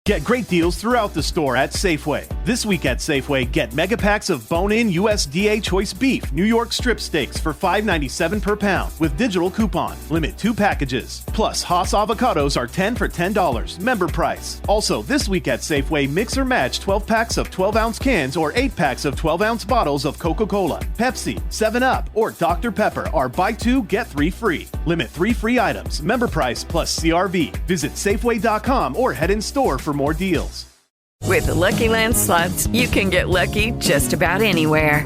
Get great deals throughout the store at Safeway. This week at Safeway, get mega packs of bone-in USDA choice beef New York strip steaks for $5.97 per pound with digital coupon. Limit 2 packages. Plus, Haas avocados are 10 for $10. Member price. Also, this week at Safeway, mix or match 12 packs of 12-ounce cans or 8 packs of 12-ounce bottles of Coca-Cola, Pepsi, 7-Up, or Dr. Pepper are buy 2, get 3 free. Limit 3 free items. Member price plus CRV. Visit Safeway.com or head in store for more deals. With the Lucky Land Slots, you can get lucky just about anywhere.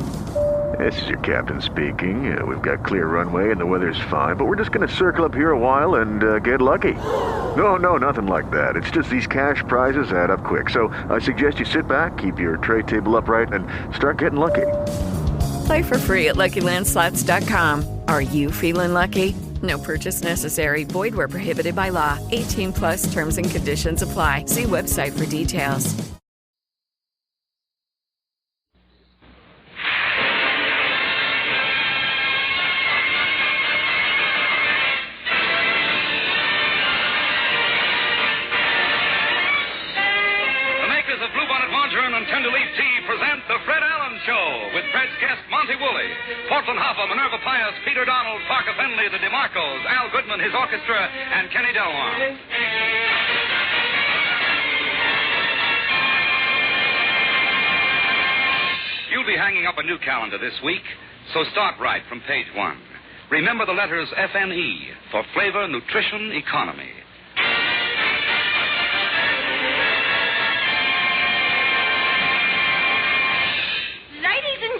This is your captain speaking. We've got clear runway and the weather's fine, but we're just going to circle up here a while and get lucky. No, nothing like that. It's just these cash prizes add up quick. So I suggest you sit back, keep your tray table upright, and start getting lucky. Play for free at LuckyLandSlots.com. Are you feeling lucky? No purchase necessary. Void where prohibited by law. 18 plus terms and conditions apply. See website for details. And Tenderleaf Tea present The Fred Allen Show with Fred's guest Monty Woolley, Portland Hoffa, Minerva Pius, Peter Donald, Parker Findlay, the DeMarcos, Al Goodman, his orchestra, and Kenny Delmar. You'll be hanging up a new calendar this week, so start right from page 1. Remember the letters FNE for flavor, nutrition, economy.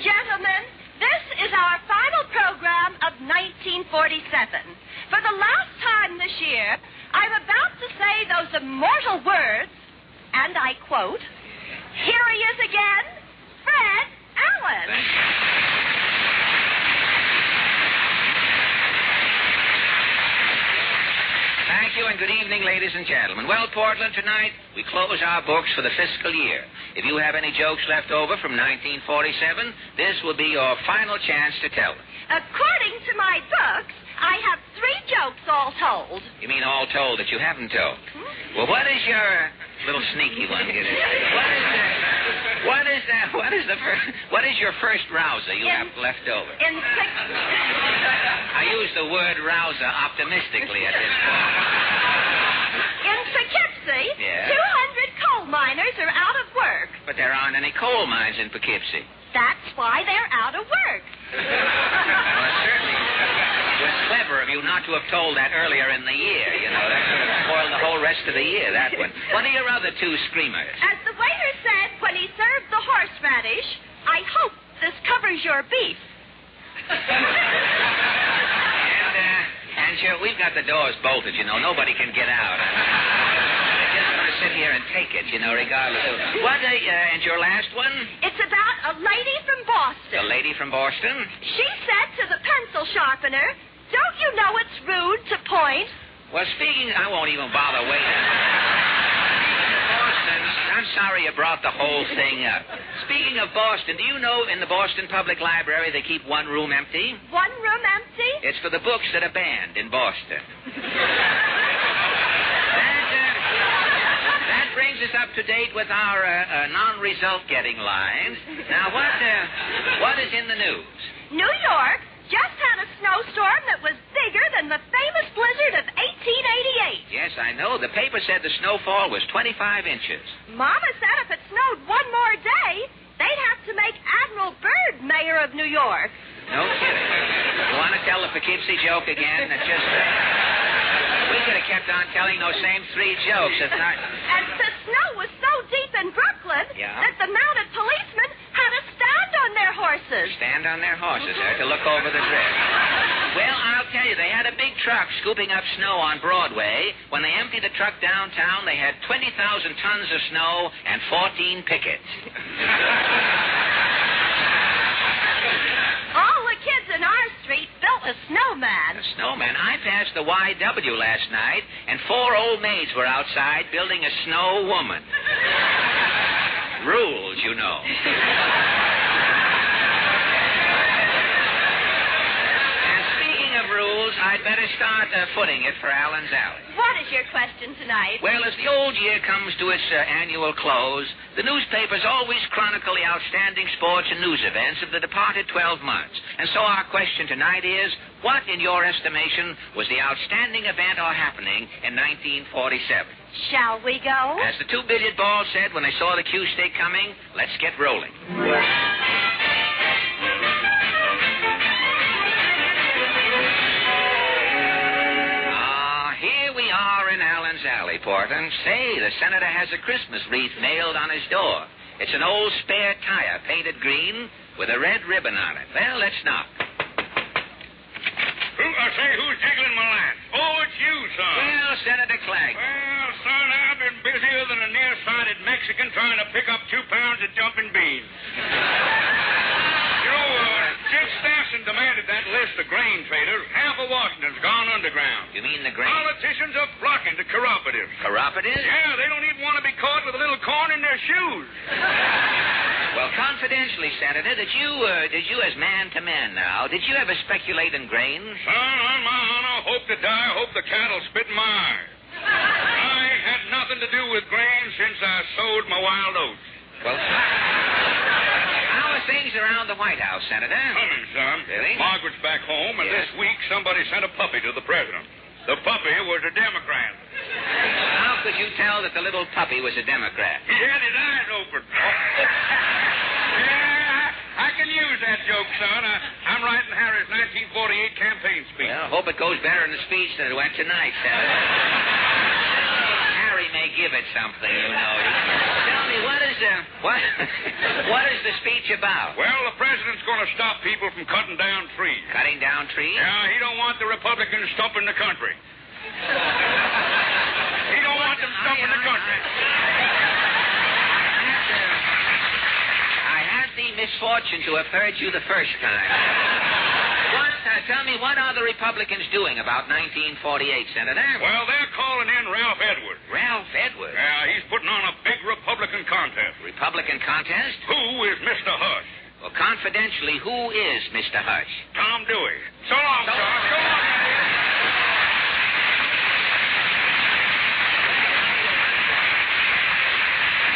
Gentlemen, this is our final program of 1947. For the last time this year, I'm about to say those immortal words, and I quote, "Here he is again, Fred Allen." Thank you and good evening, ladies and gentlemen. Well, Portland, tonight we close our books for the fiscal year. If you have any jokes left over from 1947, this will be your final chance to tell them. According to my books, I have 3 jokes all told. You mean all told that you haven't told? Well, what is your little sneaky one? What is your first rouser you have left over? I use the word rouser optimistically at this point. In Poughkeepsie, Yeah. 200 coal miners are out of work. But there aren't any coal mines in Poughkeepsie. That's why they're out of work. Well, certainly. It was clever of you not to have told that earlier in the year. You know, that could have spoiled the whole rest of the year, that one. What are your other 2 screamers? As the waiter said when he served the horseradish, I hope this covers your beef. And sure, we've got the doors bolted, you know. Nobody can get out. They're just going to sit here and take it, you know, regardless of... and your last one? It's about a lady from Boston. A lady from Boston? She said to the pencil sharpener, "Don't you know it's rude to point?" Well, I won't even bother waiting. Boston, I'm sorry you brought the whole thing up. Speaking of Boston, do you know in the Boston Public Library they keep one room empty? One room empty? It's for the books that are banned in Boston. That brings us up to date with our non-result getting lines. Now, what is in the news? New York just had a snowstorm that was bigger than the famous blizzard of 1888. Yes, I know. The paper said the snowfall was 25 inches. Mama said if it snowed one more day, they'd have to make Admiral Byrd mayor of New York. No kidding. You want to tell the Poughkeepsie joke again? It's just... we could have kept on telling those same 3 jokes if not... And the snow was so deep in Brooklyn that the mounted policemen had to stand on their horses. Stand on their horses, to look over the drift. Well, I'll tell you, they had a big truck scooping up snow on Broadway. When they emptied the truck downtown, they had 20,000 tons of snow and 14 pickets. All the kids in our street built a snowman. A snowman? I passed the YW last night, and 4 old maids were outside building a snow woman. Rules, you know. And speaking of rules, girls, I'd better start footing it for Allen's Alley. What is your question tonight? Well, as the old year comes to its annual close, the newspapers always chronicle the outstanding sports and news events of the departed 12 months. And so our question tonight is, what, in your estimation, was the outstanding event or happening in 1947? Shall we go? As the 2 billiard balls said when they saw the cue stick coming, let's get rolling. Here we are in Allen's Alley, Portland. Say, the senator has a Christmas wreath nailed on his door. It's an old spare tire painted green with a red ribbon on it. Well, let's knock. Who's jiggling my latch? Oh, it's you, son. Well, Senator Clegg. Well, son, I've been busier than a nearsighted Mexican trying to pick up 2 pounds of jumping beans. Since Stassen demanded that list of grain traders, half of Washington's gone underground. You mean the grain? Politicians are flocking to cooperatives. Cooperatives? Yeah, they don't even want to be caught with a little corn in their shoes. Well, confidentially, Senator, did you as man to man now, did you ever speculate in grains? Son, on my honor, hope to die, hope the cattle spit in my eye. I ain't had nothing to do with grain since I sowed my wild oats. Well, how are things around the White House, Senator? Coming, son. Really? Margaret's back home, and Yes. this week somebody sent a puppy to the president. The puppy was a Democrat. How could you tell that the little puppy was a Democrat? He had his eyes open. Yeah, I can use that joke, son. I'm writing Harry's 1948 campaign speech. Well, I hope it goes better in the speech than it went tonight, Senator. Harry may give it something, you know. Tell me, what is the speech about? Well, the president's going to stop people from cutting down trees. Cutting down trees? Yeah, he don't want the Republicans stumping the country. He don't want them stumping the country. I had the misfortune to have heard you the first time. Tell me, what are the Republicans doing about 1948, Senator? Well, they're calling in Ralph Edwards. Ralph Edwards? Yeah, he's putting on a big Republican contest. Republican contest? Who is Mr. Hush? Well, confidentially, who is Mr. Hush? Tom Dewey. So long, son. So long.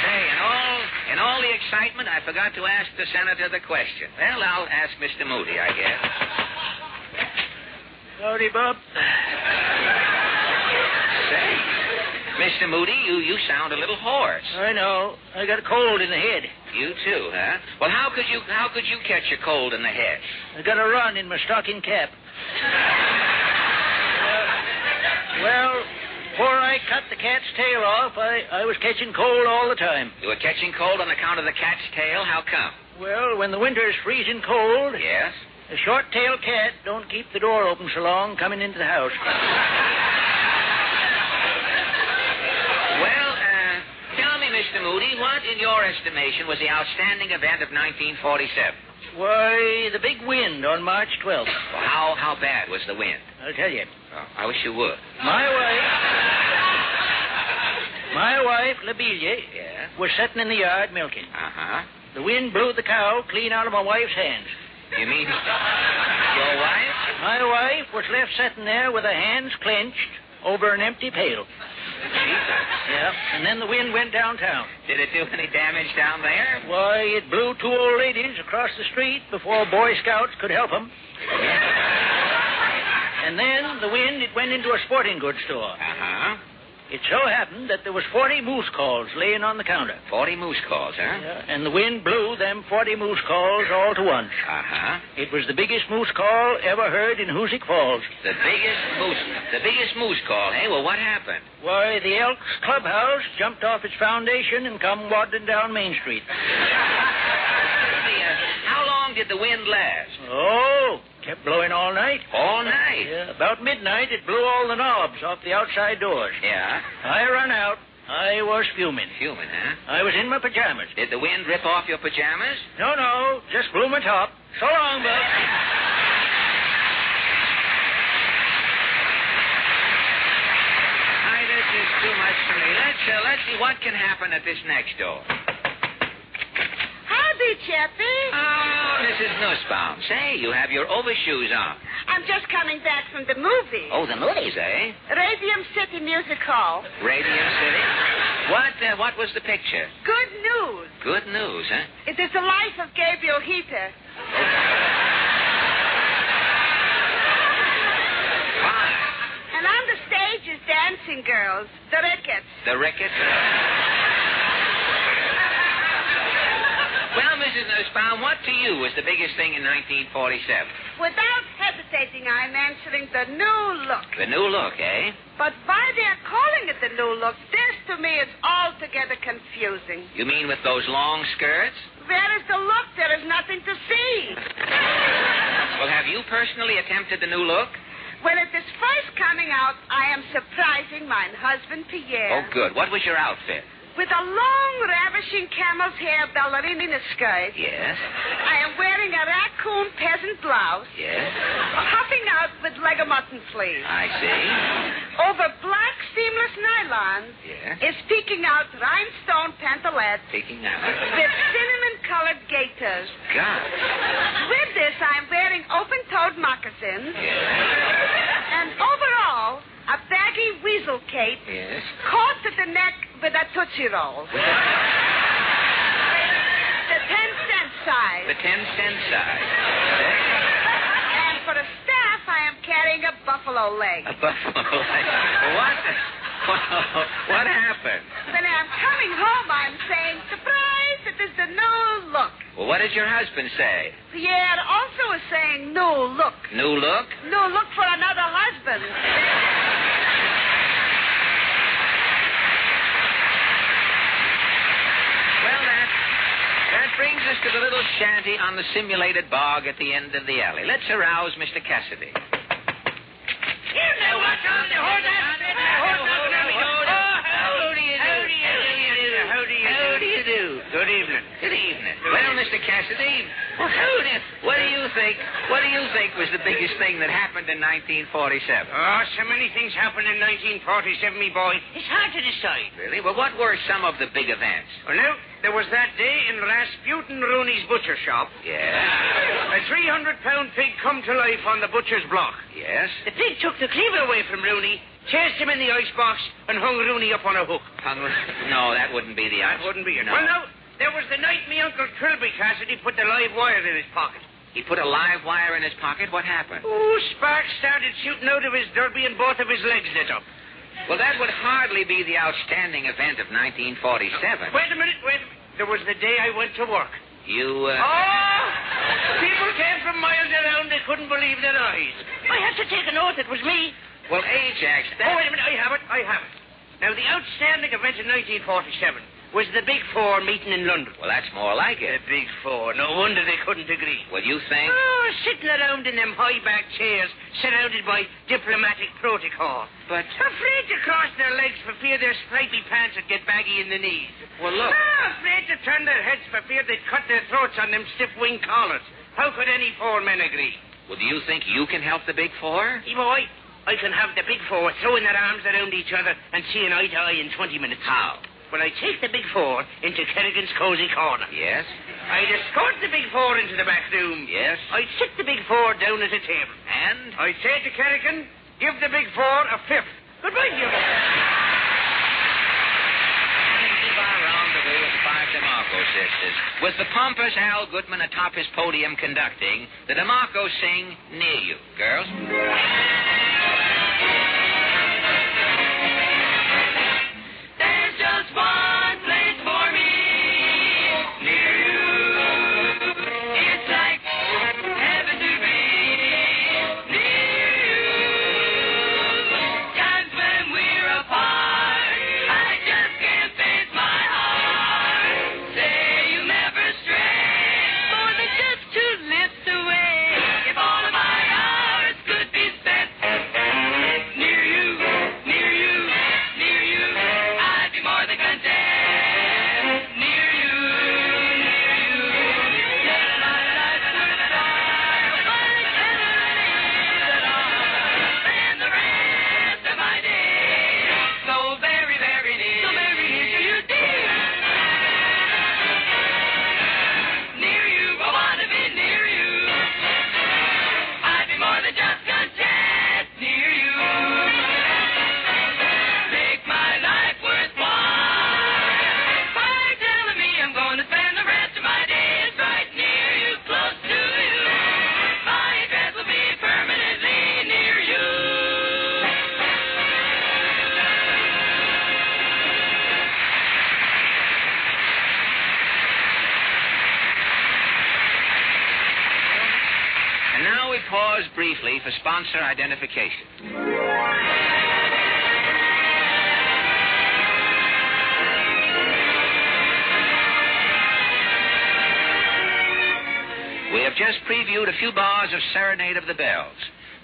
Say, in all the excitement, I forgot to ask the senator the question. Well, I'll ask Mr. Moody, I guess. Howdy, Bob. Say, Mr. Moody, you sound a little hoarse. I know. I got a cold in the head. You too, huh? Well, how could you catch a cold in the head? I got a run in my stocking cap. Well, before I cut the cat's tail off, I was catching cold all the time. You were catching cold on account of the cat's tail? How come? Well, when the winter's freezing cold, Yes? a short-tailed cat don't keep the door open so long coming into the house. Well, tell me, Mr. Moody, what, in your estimation, was the outstanding event of 1947? Why, the big wind on March 12th. Well, how bad was the wind? I'll tell you. Oh, I wish you would. My wife, Labelia, Yeah? was sitting in the yard milking. Uh-huh. The wind blew the cow clean out of my wife's hands. You mean your wife? My wife was left sitting there with her hands clenched over an empty pail. Jesus. Yeah, and then the wind went downtown. Did it do any damage down there? Why, it blew 2 old ladies across the street before Boy Scouts could help them. And then the wind, it went into a sporting goods store. Uh-huh. It so happened that there was 40 moose calls laying on the counter. 40 moose calls, huh? Yeah, and the wind blew them 40 moose calls all to once. Uh-huh. It was the biggest moose call ever heard in Hoosick Falls. The biggest moose call, eh? Well, what happened? Why, the Elks Clubhouse jumped off its foundation and come waddling down Main Street. How long did the wind last? Oh, kept blowing all night. All night? Yeah, about midnight, it blew all the knobs off the outside doors. Yeah? I run out. I was fuming. Fuming, huh? I was in my pajamas. Did the wind rip off your pajamas? No, just blew my top. So long, Bud. This is too much for me. Let's see what can happen at this next door. Howdy, Chappie. Oh, Mrs. Nussbaum. Say, you have your overshoes on. I I'm just coming back from the movie. Oh, the movies, eh? Radium City Music Hall. Radium City? What was the picture? Good news. Good news, huh? It is the life of Gabriel Heater. Fine. And on the stage is dancing girls, the Ricketts. The Ricketts? Well, Mrs. Nussbaum, what to you was the biggest thing in 1947? Without hesitating, I'm answering the new look. The new look, eh? But why they're calling it the new look, this to me is altogether confusing. You mean with those long skirts? Where is the look? There is nothing to see. Well, have you personally attempted the new look? When it is first coming out, I am surprising my husband, Pierre. Oh, good. What was your outfit? With a long, ravishing camel's hair ballerina skirt. Yes. I am wearing a raccoon peasant blouse. Yes. Puffing out with leg of mutton sleeves. I see. Over black seamless nylon Yes. is peeking out rhinestone pantalettes Peeking out. with cinnamon-colored gaiters. God. With this, I'm wearing open-toed moccasins. Yes. And overall, a baggy weasel cape Yes. caught at the neck with a Tootsie Roll. The 10-cent size. The 10-cent size. And for a staff, I am carrying a buffalo leg. A buffalo leg. What happened? When I'm coming home, I'm saying, surprise, it is the new look. Well, what did your husband say? Pierre also is saying new look. New look? New look for another husband. Well, that brings us to the little shanty on the simulated bog at the end of the alley. Let's arouse Mr. Cassidy. Here now, watch on the horse. How do you do? Good evening. Good evening. Well, Mr. Cassidy, what do you think was the biggest thing that happened in 1947? Oh, so many things happened in 1947, me boy. It's hard to decide. Really? Well, what were some of the big events? Well, now, there was that day in Rasputin Rooney's butcher shop. Yes. A 300-pound pig come to life on the butcher's block. Yes. The pig took the cleaver away from Rooney, chased him in the icebox, and hung Rooney up on a hook. No, that wouldn't be the answer. That wouldn't be it. No. Well, now, there was the night me Uncle Trilby Cassidy put the live wire in his pocket. He put a live wire in his pocket? What happened? Oh, sparks started shooting out of his derby and both of his legs lit up. Well, that would hardly be the outstanding event of 1947. Wait a minute. There was the day I went to work. You, Oh! People came from miles around. They couldn't believe their eyes. I had to take an oath it was me. Well, Ajax, Oh, wait a minute. I have it. Now, the outstanding event in 1947 was the Big Four meeting in London. Well, that's more like it. The Big Four. No wonder they couldn't agree. Well, you think? Oh, sitting around in them high-backed chairs, surrounded by diplomatic protocol. But... Afraid to cross their legs for fear their stripy pants would get baggy in the knees. Well, look. Afraid to turn their heads for fear they'd cut their throats on them stiff wing collars. How could any four men agree? Well, do you think you can help the Big Four? Boy, I can have the Big Four throwing their arms around each other and seeing eye to eye in 20 minutes. How? Well, I take the Big Four into Kerrigan's cozy corner. Yes? I'd escort the Big Four into the back room. Yes? I'd sit the Big Four down at a table. And? I'd say to Kerrigan, give the Big Four a fifth. Goodbye, dear boy. And keep our rendezvous with the five DeMarco sisters. With the pompous Al Goodman atop his podium conducting, the DeMarcos sing Near You. Girls? There's just one place for me, near you. It's like heaven to be near you. Times when we're apart, I just can't face my heart. Say you'll never stray, more than just 2 lips away. If all of my hours could be spent pause briefly for sponsor identification. We have just previewed a few bars of Serenade of the Bells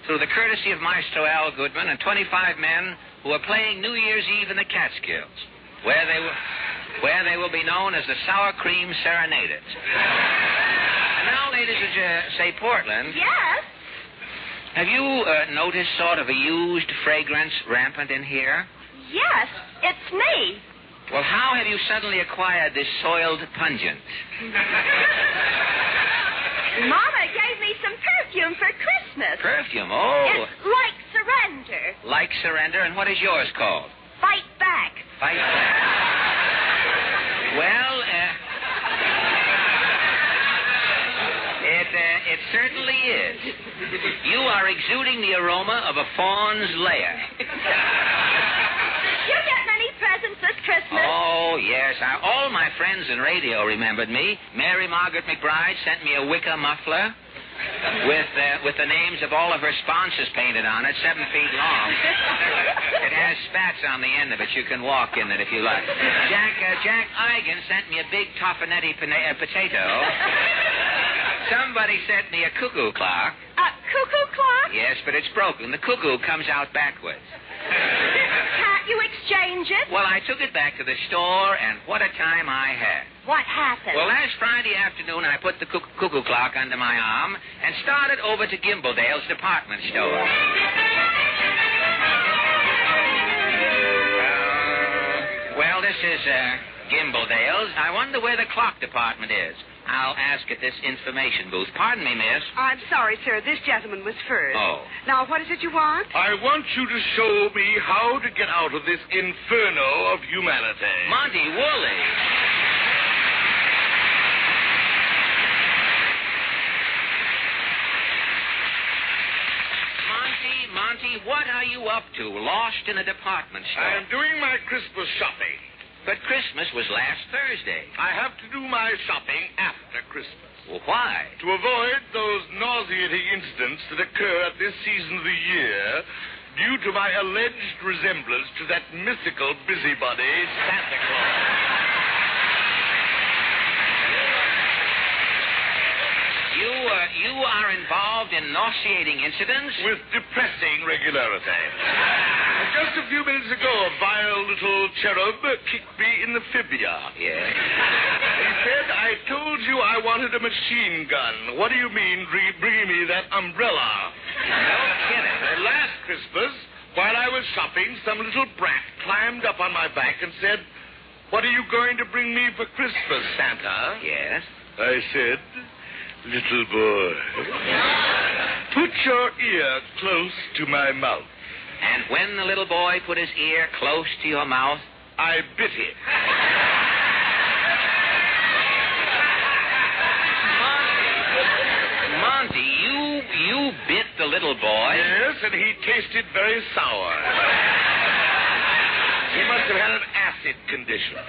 through the courtesy of Maestro Al Goodman and 25 men who are playing New Year's Eve in the Catskills, where they will be known as the Sour Cream Serenaders. And now, ladies of, say, Portland. Yes? Have you noticed sort of a used fragrance rampant in here? Yes, it's me. Well, how have you suddenly acquired this soiled pungent? Mama gave me some perfume for Christmas. Perfume? Oh. It's like surrender. Like surrender, and what is yours called? Fight back. Fight back. Well, it certainly is. You are exuding the aroma of a fawn's lair. You get many presents this Christmas? Oh, yes. All my friends in radio remembered me. Mary Margaret McBride sent me a wicker muffler with the names of all of her sponsors painted on it, 7 feet long. It has spats on the end of it. You can walk in it if you like. Jack Eigen sent me a big toffanetti potato. Somebody sent me a cuckoo clock. A cuckoo clock? Yes, but it's broken. The cuckoo comes out backwards. Can't you exchange it? Well, I took it back to the store, and what a time I had. What happened? Well, last Friday afternoon, I put the cuckoo clock under my arm and started over to Gimbledale's department store. Well, this is Gimbledale's. I wonder where the clock department is. I'll ask at this information booth. Pardon me, miss. I'm sorry, sir. This gentleman was first. Oh. Now, what is it you want? I want you to show me how to get out of this inferno of humanity. Monty Woolley. Monty, what are you up to? Lost in a department store? I am doing my Christmas shopping. But Christmas was last Thursday. I have to do my shopping after Christmas. Well, why? To avoid those nauseating incidents that occur at this season of the year due to my alleged resemblance to that mythical busybody, Santa Claus. You are involved in nauseating incidents? With depressing regularity. Just a few minutes ago, a vile little cherub kicked me in the fibia. Yes. He said, I told you I wanted a machine gun. What do you mean, bringing me that umbrella? No kidding. Last Christmas, while I was shopping, some little brat climbed up on my back and said, what are you going to bring me for Christmas, Santa? Yes. I said, little boy, put your ear close to my mouth. And when the little boy put his ear close to your mouth? I bit it. Monty, you bit the little boy? Yes, and he tasted very sour. He must have had an acid condition.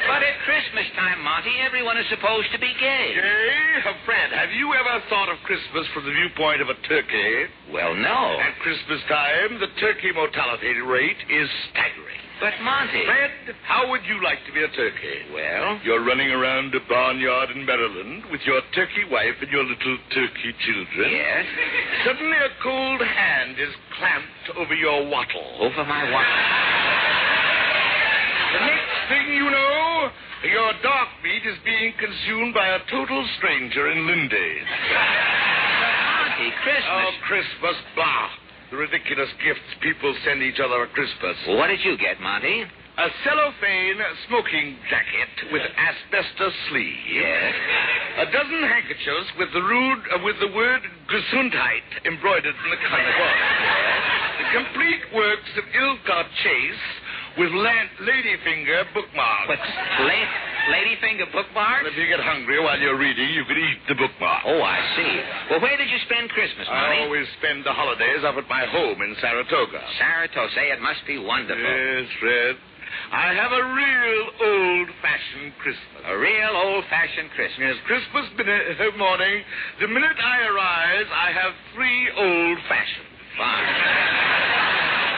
But at Christmas time, Monty, everyone is supposed to be gay. Gay? Fred, have you ever thought of Christmas from the viewpoint of a turkey? Well, no. At Christmas time, the turkey mortality rate is staggering. But, Monty... Fred, how would you like to be a turkey? Well? You're running around a barnyard in Maryland with your turkey wife and your little turkey children. Yes? Suddenly a cold hand is clamped over your wattle. Over my wattle? The next thing you know, your dark meat is being consumed by a total stranger in Lindy's. Monty, Christmas... Oh, Christmas, blah. The ridiculous gifts people send each other at Christmas. Well, what did you get, Monty? A cellophane smoking jacket with asbestos sleeves. Yes. A dozen handkerchiefs with the word Gesundheit embroidered in the corner. The complete works of Ilka Chase with ladyfinger bookmarks. But Ladyfinger bookmarks? If you get hungry while you're reading, you can eat the bookmark. Oh, I see. Well, where did you spend Christmas, Monty? I always spend the holidays up at my home in Saratoga. Saratoga. Say, it must be wonderful. Yes, Fred. I have a real old-fashioned Christmas. A real old-fashioned Christmas. Yes, Christmas morning. The minute I arise, I have 3 old-fashioned. Fine.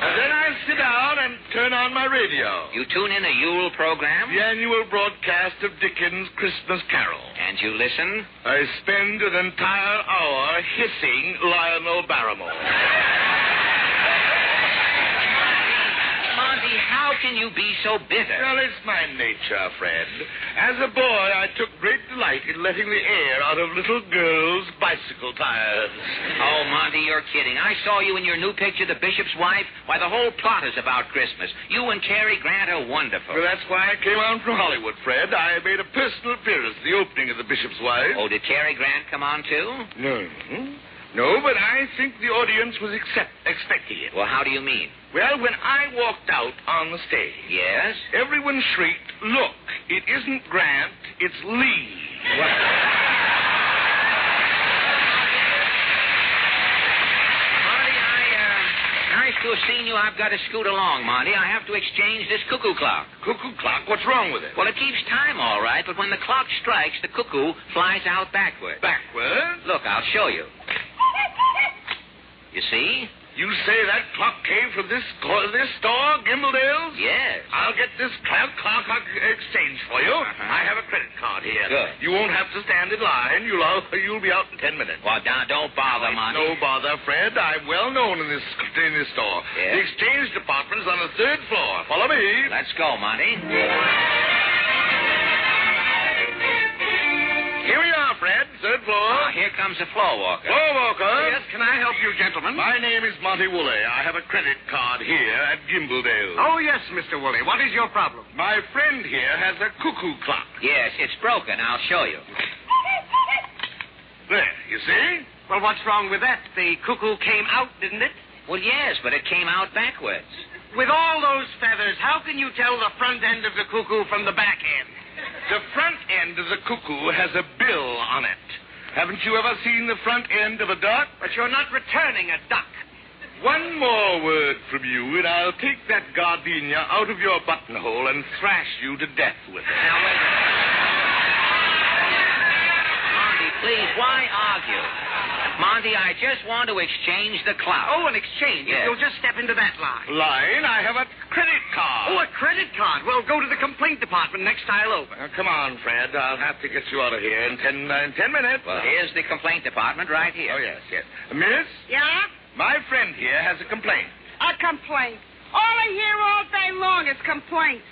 And then I sit down and turn on my radio. You tune in a Yule program? The annual broadcast of Dickens' Christmas Carol. And you listen? I spend an entire hour hissing Lionel Barrymore. Monty, how can you be so bitter? Well, it's my nature, Fred. As a boy, I took great delight in letting the air out of little girls' bicycle tires. Oh, Monty, you're kidding. I saw you in your new picture, The Bishop's Wife. Why, the whole plot is about Christmas. You and Cary Grant are wonderful. Well, that's why I came on from Hollywood, Fred. I made a personal appearance at the opening of The Bishop's Wife. Oh, did Cary Grant come on, too? No, but I think the audience was expecting it. Well, how do you mean? Well, when I walked out on the stage... Yes? Everyone shrieked, "Look, it isn't Grant, it's Lee." What? Monty, nice to have seen you. I've got to scoot along, Monty. I have to exchange this cuckoo clock. Cuckoo clock? What's wrong with it? Well, it keeps time all right, but when the clock strikes, the cuckoo flies out backward. Backward? Look, I'll show you. You see? You say that clock came from this store, Gimbledale's? Yes. I'll get this clock exchanged for you. I have a credit card here. Good. You won't have to stand in line. You'll be out in 10 minutes. Well, don't bother, Monty. No bother, Fred. I'm well known in this store. Yes? The exchange department's on the 3rd floor. Follow me. Let's go, Monty. Here we are, Fred. 3rd floor. Here comes the floor walker. Floor walker. Yes, can I help you, gentlemen? My name is Monty Woolley. I have a credit card here at Gimbledale's. Oh, yes, Mr. Woolley. What is your problem? My friend here has a cuckoo clock. Yes, it's broken. I'll show you. There, you see? Well, what's wrong with that? The cuckoo came out, didn't it? Well, yes, but it came out backwards. With all those feathers, how can you tell the front end of the cuckoo from the back end? The front end of the cuckoo has a bill on it. Haven't you ever seen the front end of a duck? But you're not returning a duck. One more word from you, and I'll take that gardenia out of your buttonhole and thrash you to death with it. Now, wait a minute. Monty, please, why argue? Monty, I just want to exchange the clock. Oh, an exchange. Yes. You'll just step into that line. Line? I have a credit card. Oh, a credit card. Well, go to the complaint department next aisle over. Now, come on, Fred. I'll have to get you out of here in 10 minutes. Well, here's the complaint department right here. Oh, yes. Miss, Yeah? my friend here has a complaint. A complaint. All I hear all day long is complaints.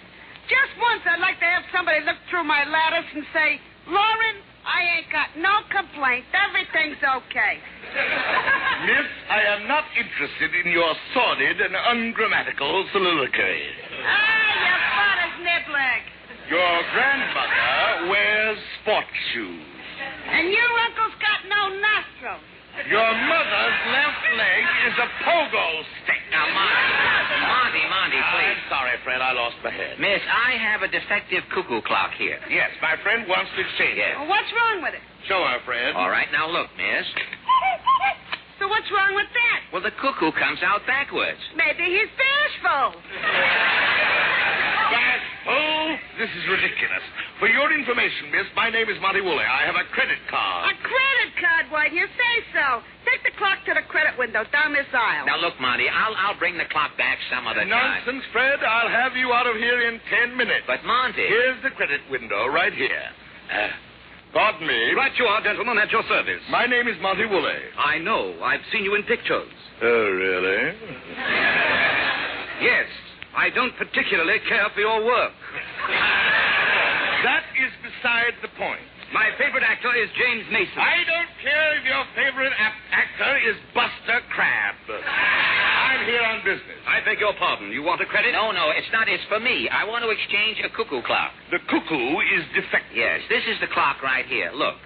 Just once I'd like to have somebody look through my lattice and say, "Lauren, I ain't got no complaint. Everything's okay." Miss, I am not interested in your sordid and ungrammatical soliloquy. Your father's nibleg. Your grandmother wears sport shoes. And your uncle's got no nostrils. Your mother's left leg is a pogo stick. Now, Monty, please. I'm sorry, Fred. I lost my head. Miss, I have a defective cuckoo clock here. Yes, my friend wants to exchange it. Well, what's wrong with it? Show her, Fred. All right, now look, miss. So what's wrong with that? Well, the cuckoo comes out backwards. Maybe he's bashful. Bashful? This is ridiculous. For your information, miss, my name is Monty Woolley. I have a credit card. A credit card, why do you say so? Take the clock to the credit window down this aisle. Now, look, Monty, I'll bring the clock back some other time. Nonsense, Fred. I'll have you out of here in 10 minutes. But, Monty... Here's the credit window right here. Pardon me. Right you are, gentlemen, at your service. My name is Monty Woolley. I know. I've seen you in pictures. Oh, really? Yes. I don't particularly care for your work. That is beside the point. My favorite actor is James Mason. I don't care if your favorite actor is Buster Crabbe. I'm here on business. I beg your pardon. You want a credit? No, it's not. It's for me. I want to exchange a cuckoo clock. The cuckoo is defective. Yes, this is the clock right here. Look.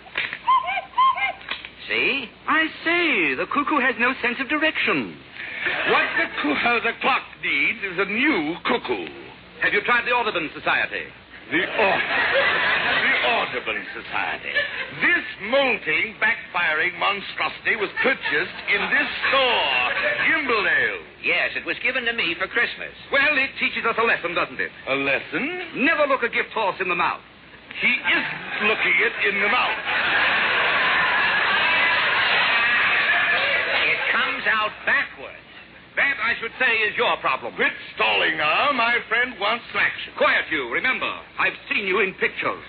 See? I say, the cuckoo has no sense of direction. What the clock needs is a new cuckoo. Have you tried the Audubon Society? The Audubon Society. This molting, backfiring monstrosity was purchased in this store, Gimbledale. Yes, it was given to me for Christmas. Well, it teaches us a lesson, doesn't it? A lesson? Never look a gift horse in the mouth. He isn't looking it in the mouth. It comes out backwards. That, I should say, is your problem. Quit stalling now. My friend wants some action. Quiet, you. Remember, I've seen you in pictures.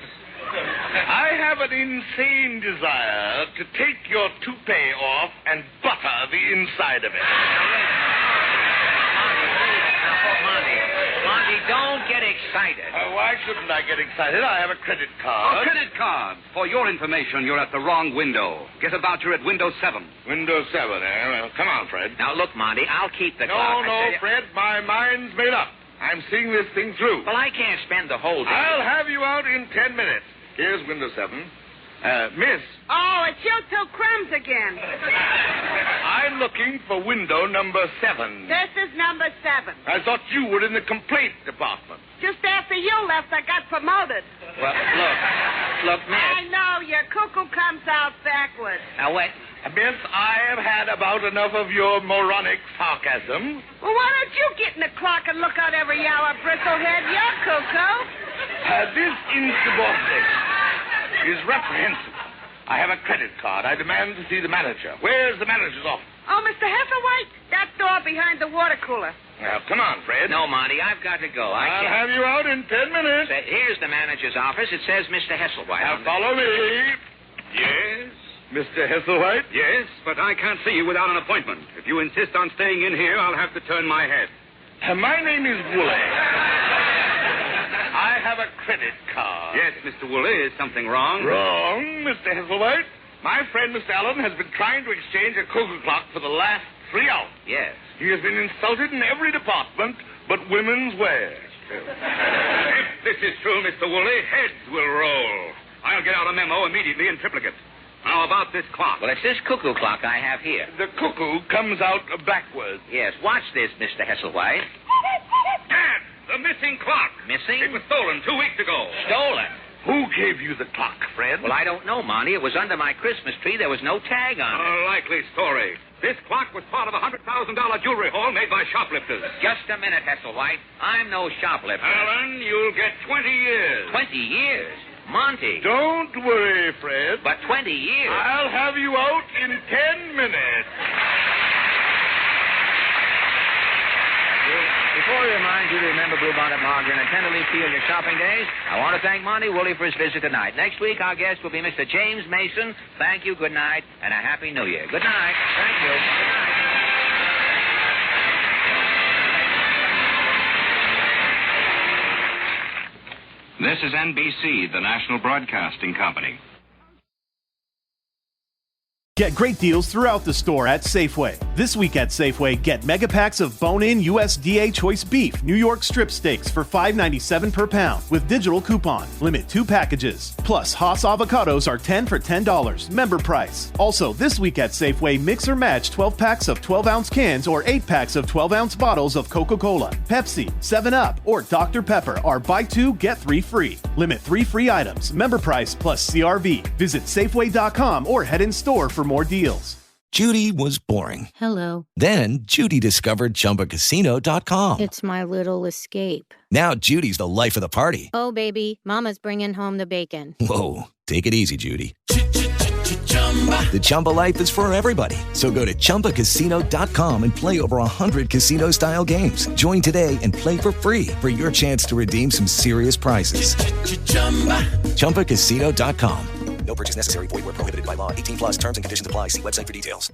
I have an insane desire to take your toupee off and butter the inside of it. Monty, don't get excited. Why shouldn't I get excited? I have a credit card. A credit card. For your information, you're at the wrong window. Get a voucher at window 7. Window 7, eh? Well, come on, Fred. Now, look, Monty, I'll keep the clock. No, Fred, my mind's made up. I'm seeing this thing through. Well, I can't spend the whole day. I'll have you out in 10 minutes. Here's window 7. Miss. Oh, it's you two crumbs again. I'm looking for window number 7. This is number 7. I thought you were in the complaint department. Just after you left, I got promoted. Well, look, Miss. I know, your cuckoo comes out backwards. Now, wait. Miss, I have had about enough of your moronic sarcasm. Well, why don't you get in the clock and look out every hour, bristlehead? You're cuckoo. This insubordination is reprehensible. I have a credit card. I demand to see the manager. Where's the manager's office? Oh, Mr. Hesselwhite, that door behind the water cooler. Now, come on, Fred. No, Monty, I've got to go. I'll have you out in 10 minutes. Here's the manager's office. It says Mr. Hesselwhite. Now, follow me. Yes? Mr. Hesselwhite? Yes, but I can't see you without an appointment. If you insist on staying in here, I'll have to turn my head. My name is Woolley. I have a credit card. Yes, Mr. Woolley, is something wrong? Wrong, Mr. Hesselwhite. My friend, Mr. Allen, has been trying to exchange a cuckoo clock for the last 3 hours. Yes. He has been insulted in every department but women's wear. If this is true, Mr. Woolley, heads will roll. I'll get out a memo immediately in triplicate. Now, about this clock. Well, it's this cuckoo clock I have here. The cuckoo comes out backwards. Yes, watch this, Mr. Hesselwhite. Dad, the missing clock. Missing? It was stolen 2 weeks ago. Stolen? Who gave you the clock, Fred? Well, I don't know, Monty. It was under my Christmas tree. There was no tag on it. A likely story. This clock was part of a $100,000 jewelry haul made by shoplifters. Just a minute, Hesselwhite. I'm no shoplifter. Allen, you'll get 20 years. 20 years? Monty. Don't worry, Fred. But 20 years. I'll have you out in 10 minutes. Before we remind you to remember Bluebonnet Margarine and tenderly feel your shopping days, I want to thank Monty Woolley for his visit tonight. Next week, our guest will be Mr. James Mason. Thank you, good night, and a Happy New Year. Good night. Thank you. Good night. This is NBC, the National Broadcasting Company. Get great deals throughout the store at Safeway. This week at Safeway, get mega packs of bone-in USDA choice beef, New York strip steaks for $5.97 per pound with digital coupon. Limit 2 packages. Plus, Haas avocados are 10 for $10. Member price. Also, this week at Safeway, mix or match 12 packs of 12-ounce cans or 8 packs of 12-ounce bottles of Coca-Cola, Pepsi, 7-Up, or Dr. Pepper are buy 2, get 3 free. Limit 3 free items. Member price plus CRV. Visit Safeway.com or head in store for more deals. Judy was boring. Hello. Then Judy discovered ChumbaCasino.com. It's my little escape. Now Judy's the life of the party. Oh, baby, mama's bringing home the bacon. Whoa, take it easy, Judy. The Chumba life is for everybody. So go to ChumbaCasino.com and play over 100 casino-style games. Join today and play for free for your chance to redeem some serious prizes. ChumbaCasino.com. No purchase necessary. Void where prohibited by law. 18+ terms and conditions apply. See website for details.